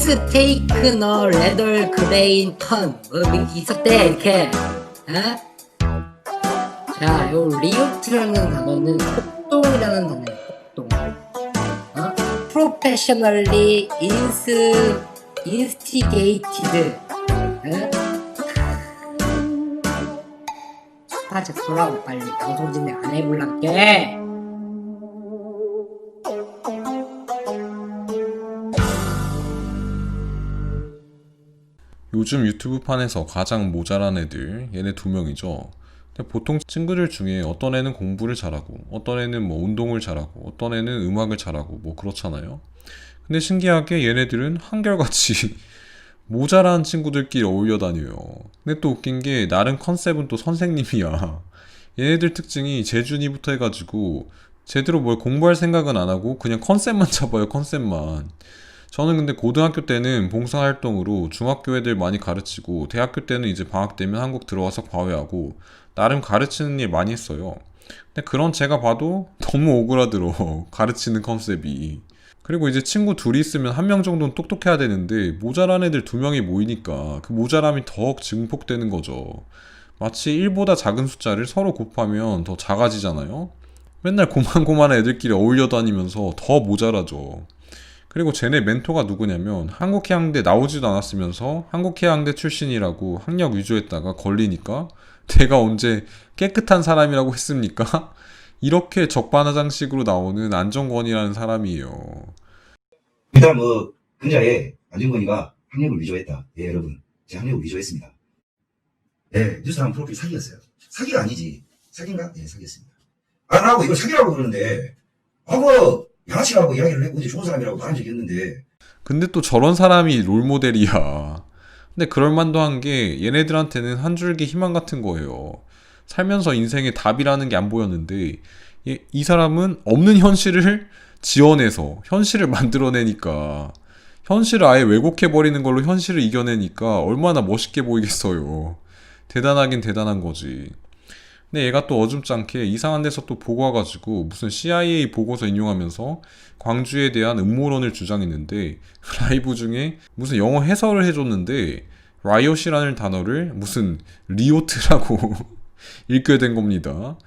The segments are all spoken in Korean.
Let's take a leather grain ton. 있었대 이렇게. 자, 요 리오트라는 단어는 폭동이라는 단어예요. 폭동. Professionally instigated. 스파적 소라고 빨리 방송 진행 안 해볼란게. 요즘 유튜브판에서 가장 모자란 애들, 얘네 2명이죠. 근데 보통 친구들 중에 어떤 애는 공부를 잘하고, 어떤 애는 뭐 운동을 잘하고, 어떤 애는 음악을 잘하고, 뭐 그렇잖아요. 근데 신기하게 얘네들은 한결같이 모자란 친구들끼리 어울려 다녀요. 근데 또 웃긴 게 나름 컨셉은 또 선생님이야. 얘네들 특징이 재준이부터 해가지고 제대로 뭘 공부할 생각은 안 하고 그냥 컨셉만 잡아요, 컨셉만. 저는 근데 고등학교 때는 봉사활동으로 중학교 애들 많이 가르치고 대학교 때는 이제 방학 되면 한국 들어와서 과외하고 나름 가르치는 일 많이 했어요. 근데 그런 제가 봐도 너무 오그라들어 가르치는 컨셉이. 그리고 이제 친구 둘이 있으면 한 명 정도는 똑똑해야 되는데 모자란 애들 2명이 모이니까 그 모자람이 더욱 증폭되는 거죠. 마치 1보다 작은 숫자를 서로 곱하면 더 작아지잖아요. 맨날 고만고만한 애들끼리 어울려 다니면서 더 모자라죠. 그리고 쟤네 멘토가 누구냐면 한국해양대 나오지도 않았으면서 한국해양대 출신이라고 학력 위조했다가 걸리니까 내가 언제 깨끗한 사람이라고 했습니까? 이렇게 적반하장식으로 나오는 안정권이라는 사람이에요. 일단 근자에 안정권이가 학력을 위조했다. 예, 여러분. 제 학력을 위조했습니다. 네, 뉴스랑 프로필 사기였어요. 사기가 아니지. 사기인가? 네, 사기였습니다. 나하고 이걸 사기라고 그러는데, 양아치라고 이야기를 했고, 이제 좋은 사람이라고 말한 적이 있는데. 근데 또 저런 사람이 롤모델이야. 근데 그럴만도 한 게 얘네들한테는 한 줄기 희망 같은 거예요. 살면서 인생에 답이라는 게 안 보였는데 이 사람은 없는 현실을 지어내서 현실을 만들어내니까 현실을 아예 왜곡해버리는 걸로 현실을 이겨내니까 얼마나 멋있게 보이겠어요. 대단하긴 대단한 거지. 근데 얘가 또 어줍잖게 이상한 데서 또 보고 와가지고 무슨 CIA 보고서 인용하면서 광주에 대한 음모론을 주장했는데 라이브 중에 무슨 영어 해설을 해줬는데 라이엇이라는 단어를 무슨 리오트라고 읽게 된 겁니다.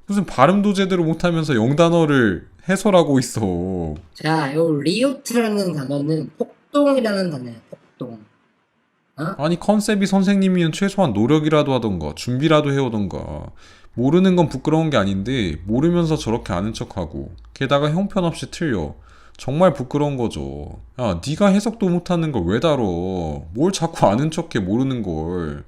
무슨 발음도 제대로 못하면서 영단어를 해설하고 있어. 자, 요 리오트라는 단어는 폭동이라는 단어예요. 폭동. 아니 컨셉이 선생님이면 최소한 노력이라도 하던가 준비라도 해오던가. 모르는 건 부끄러운 게 아닌데 모르면서 저렇게 아는 척하고 게다가 형편없이 틀려. 정말 부끄러운 거죠. 야, 네가 해석도 못하는 걸 왜 다뤄. 뭘 자꾸 아는 척해, 모르는 걸.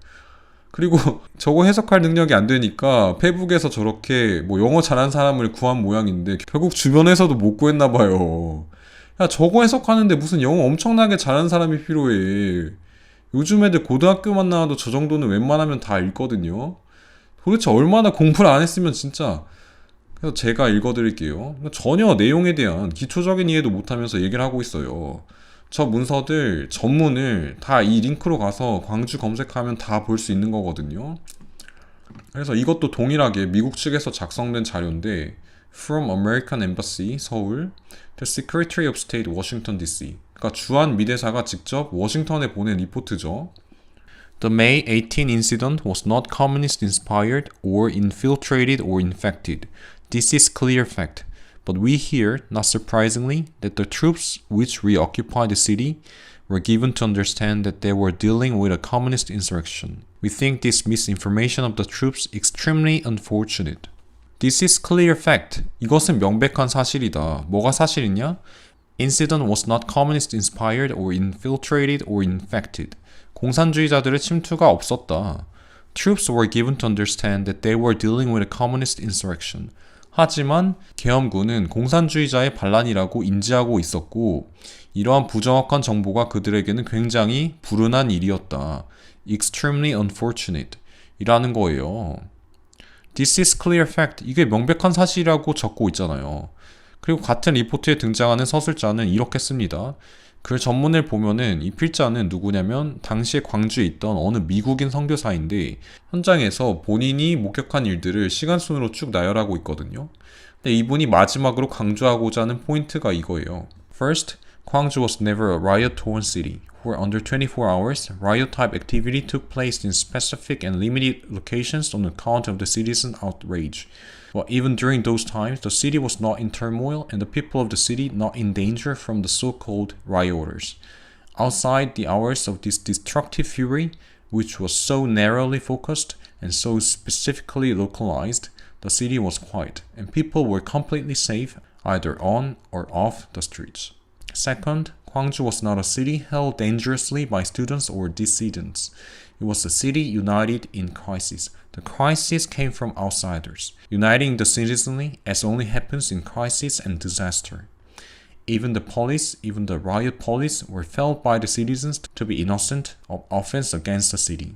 그리고 저거 해석할 능력이 안 되니까 페북에서 저렇게 뭐 영어 잘하는 사람을 구한 모양인데 결국 주변에서도 못 구했나 봐요. 야, 저거 해석하는데 무슨 영어 엄청나게 잘하는 사람이 필요해. 요즘 애들 고등학교만 나와도 저 정도는 웬만하면 다 읽거든요. 도대체 얼마나 공부를 안 했으면 진짜. 그래서 제가 읽어드릴게요. 전혀 내용에 대한 기초적인 이해도 못하면서 얘기를 하고 있어요. 저 문서들 전문을 다 이 링크로 가서 광주 검색하면 다 볼 수 있는 거거든요. 그래서 이것도 동일하게 미국 측에서 작성된 자료인데 From American Embassy, 서울, The Secretary of State, Washington DC. 그러니까 주한 미대사가 직접 워싱턴에 보낸 리포트죠. The May 18 incident was not communist inspired or infiltrated or infected. This is clear fact. But we hear, not surprisingly, that the troops which reoccupied the city were given to understand that they were dealing with a communist insurrection. We think this misinformation of the troops extremely unfortunate. This is clear fact. 이것은 명백한 사실이다. 뭐가 사실이냐? Incident was not communist inspired or infiltrated or infected. 공산주의자들의 침투가 없었다. Troops were given to understand that they were dealing with a communist insurrection. 하지만 계엄군은 공산주의자의 반란이라고 인지하고 있었고 이러한 부정확한 정보가 그들에게는 굉장히 불운한 일이었다. Extremely unfortunate 이라는 거예요. This is clear fact. 이게 명백한 사실이라고 적고 있잖아요. 그리고 같은 리포트에 등장하는 서술자는 이렇게 씁니다. 그 전문을 보면은 이 필자는 누구냐면 당시에 광주에 있던 어느 미국인 선교사인데 현장에서 본인이 목격한 일들을 시간순으로 쭉 나열하고 있거든요. 근데 이분이 마지막으로 강조하고자 하는 포인트가 이거예요. First, Gwangju was never a riot-torn city. For under 24 hours, riot-type activity took place in specific and limited locations on account of the citizen outrage. But even during those times, the city was not in turmoil and the people of the city not in danger from the so-called rioters. Outside the hours of this destructive fury, which was so narrowly focused and so specifically localized, the city was quiet and people were completely safe either on or off the streets. Second, Gwangju was not a city held dangerously by students or dissidents. It was a city united in crisis. The crisis came from outsiders, uniting the citizenry as only happens in crisis and disaster. Even the police, even the riot police, were felt by the citizens to be innocent of offense against the city.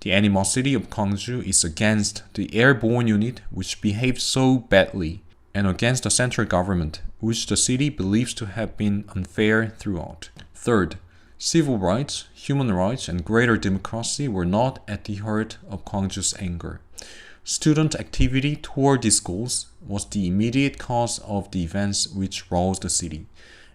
The animosity of Gwangju is against the airborne unit which behaved so badly, and against the central government, which the city believes to have been unfair throughout. Third, civil rights, human rights, and greater democracy were not at the heart of Gwangju's anger. Student activity toward these goals was the immediate cause of the events which roused the city.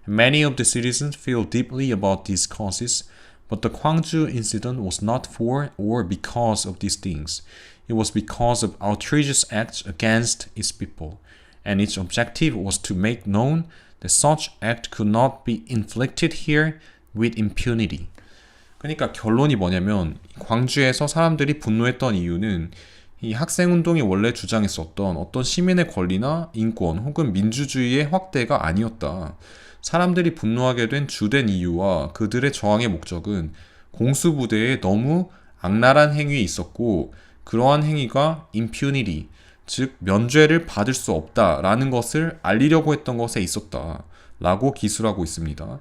Many of the citizens feel deeply about these causes, but the Gwangju incident was not for or because of these things. It was because of outrageous acts against its people, and its objective was to make known that such act could not be inflicted here with impunity. 그러니까 결론이 뭐냐면 광주에서 사람들이 분노했던 이유는 이 학생운동이 원래 주장했었던 어떤 시민의 권리나 인권 혹은 민주주의의 확대가 아니었다. 사람들이 분노하게 된 주된 이유와 그들의 저항의 목적은 공수부대에 너무 악랄한 행위에 있었고 그러한 행위가 impunity, 즉 면죄를 받을 수 없다라는 것을 알리려고 했던 것에 있었다 라고 기술하고 있습니다.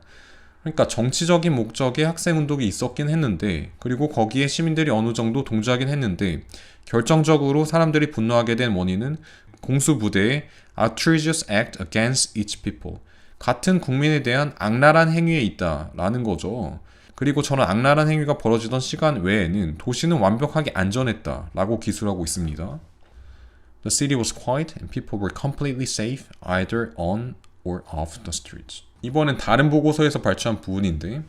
그러니까 정치적인 목적의 학생운동이 있었긴 했는데 그리고 거기에 시민들이 어느 정도 동조하긴 했는데 결정적으로 사람들이 분노하게 된 원인은 공수부대의 outrageous act against each people, 같은 국민에 대한 악랄한 행위에 있다라는 거죠. 그리고 저는 악랄한 행위가 벌어지던 시간 외에는 도시는 완벽하게 안전했다라고 기술하고 있습니다. The city was quiet and people were completely safe either on or off the streets. 이번엔 다른 보고서에서 발췌한 부분인데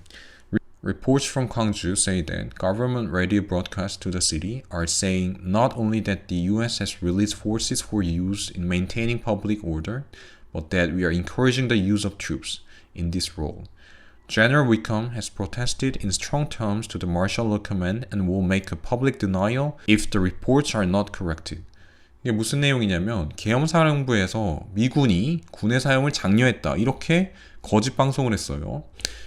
Reports from Gwangju say that government radio broadcasts to the city are saying not only that the US has released forces for use in maintaining public order, but that we are encouraging the use of troops in this role. General Wickham has protested in strong terms to the martial law command and will make a public denial if the reports are not corrected. 이게 무슨 내용이냐면 계엄사령부에서 미군이 군의 사용을 장려했다 이렇게 거짓 방송을 했어요.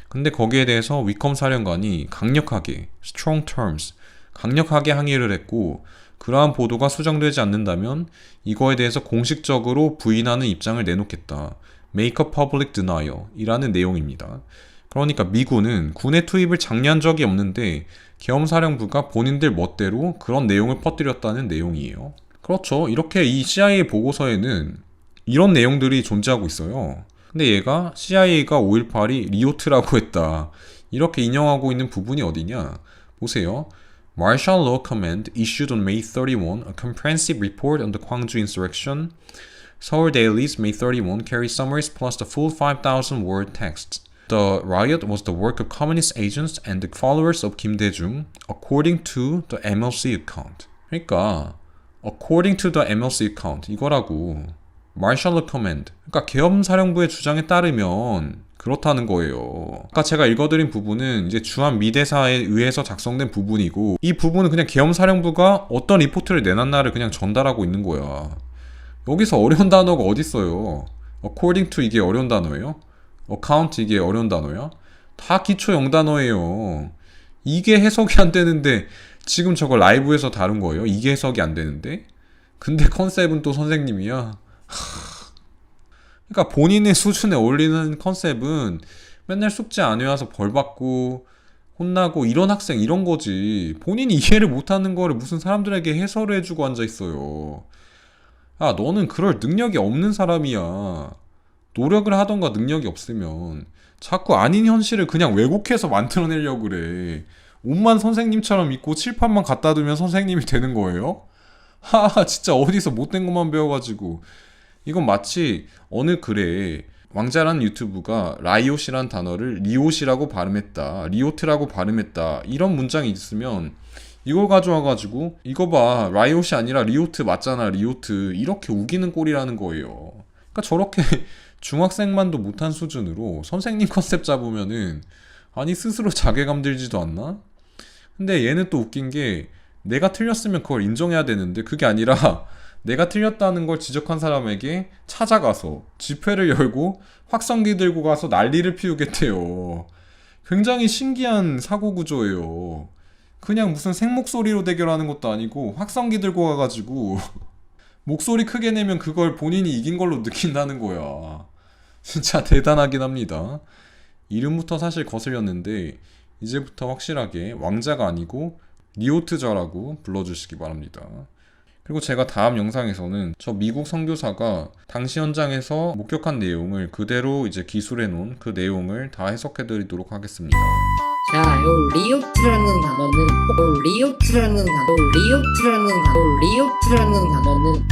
근데 거기에 대해서 위컴 사령관이 강력하게 strong terms 강력하게 항의를 했고 그러한 보도가 수정되지 않는다면 이거에 대해서 공식적으로 부인하는 입장을 내놓겠다. Make a public denial 이라는 내용입니다. 그러니까 미군은 군의 투입을 장려한 적이 없는데 계엄사령부가 본인들 멋대로 그런 내용을 퍼뜨렸다는 내용이에요. 그렇죠. 이렇게 이 CIA 보고서에는 이런 내용들이 존재하고 있어요. 근데 얘가 CIA가 5.18이 리오트라고 했다. 이렇게 인용하고 있는 부분이 어디냐? 보세요. Martial Law Command issued on May 31 a comprehensive report on the Gwangju insurrection. Seoul Dailies May 31 carries summaries plus the full 5,000 word text. The riot was the work of communist agents and the followers of Kim Dae-jung, according to the MLC account. 그러니까 according to the MLC account 이거라고. Martial Law Command. 그러니까 계엄사령부의 주장에 따르면 그렇다는 거예요. 아까 제가 읽어드린 부분은 이제 주한 미대사에 의해서 작성된 부분이고 이 부분은 그냥 계엄사령부가 어떤 리포트를 내놨나를 그냥 전달하고 있는 거야. 여기서 어려운 단어가 어딨어요. According to 이게 어려운 단어예요? Account 이게 어려운 단어야? 다 기초 영단어예요. 이게 해석이 안 되는데 지금 저거 라이브에서 다룬 거예요. 이게 해석이 안 되는데? 근데 컨셉은 또 선생님이야. 그러니까 본인의 수준에 어울리는 컨셉은 맨날 숙제 안 해와서 벌 받고 혼나고 이런 학생 이런 거지. 본인이 이해를 못하는 거를 무슨 사람들에게 해설을 해주고 앉아있어요. 야, 너는 그럴 능력이 없는 사람이야. 노력을 하던가 능력이 없으면 자꾸 아닌 현실을 그냥 왜곡해서 만들어내려고 그래. 옷만 선생님처럼 입고 칠판만 갖다 두면 선생님이 되는 거예요? 하하, 진짜 어디서 못된 것만 배워가지고. 이건 마치 어느 글에 왕자라는 유튜브가 라이옷이란 단어를 리옷이라고 발음했다, 리오트라고 발음했다 이런 문장이 있으면 이걸 가져와가지고 이거 봐 라이옷이 아니라 리오트 맞잖아 리오트 이렇게 우기는 꼴이라는 거예요. 그러니까 저렇게 중학생만도 못한 수준으로 선생님 컨셉 잡으면은 아니 스스로 자괴감 들지도 않나? 근데 얘는 또 웃긴 게 내가 틀렸으면 그걸 인정해야 되는데 그게 아니라 내가 틀렸다는 걸 지적한 사람에게 찾아가서 집회를 열고 확성기 들고 가서 난리를 피우겠대요. 굉장히 신기한 사고 구조예요. 그냥 무슨 생목소리로 대결하는 것도 아니고 확성기 들고 가가지고 목소리 크게 내면 그걸 본인이 이긴 걸로 느낀다는 거야. 진짜 대단하긴 합니다. 이름부터 사실 거슬렸는데 이제부터 확실하게 왕자가 아니고 리오트저라고 불러주시기 바랍니다. 그리고 제가 다음 영상에서는 저 미국 선교사가 당시 현장에서 목격한 내용을 그대로 이제 기술해 놓은 그 내용을 다 해석해 드리도록 하겠습니다. 자, 요 리오트라는 단어는 리오트라는 단어는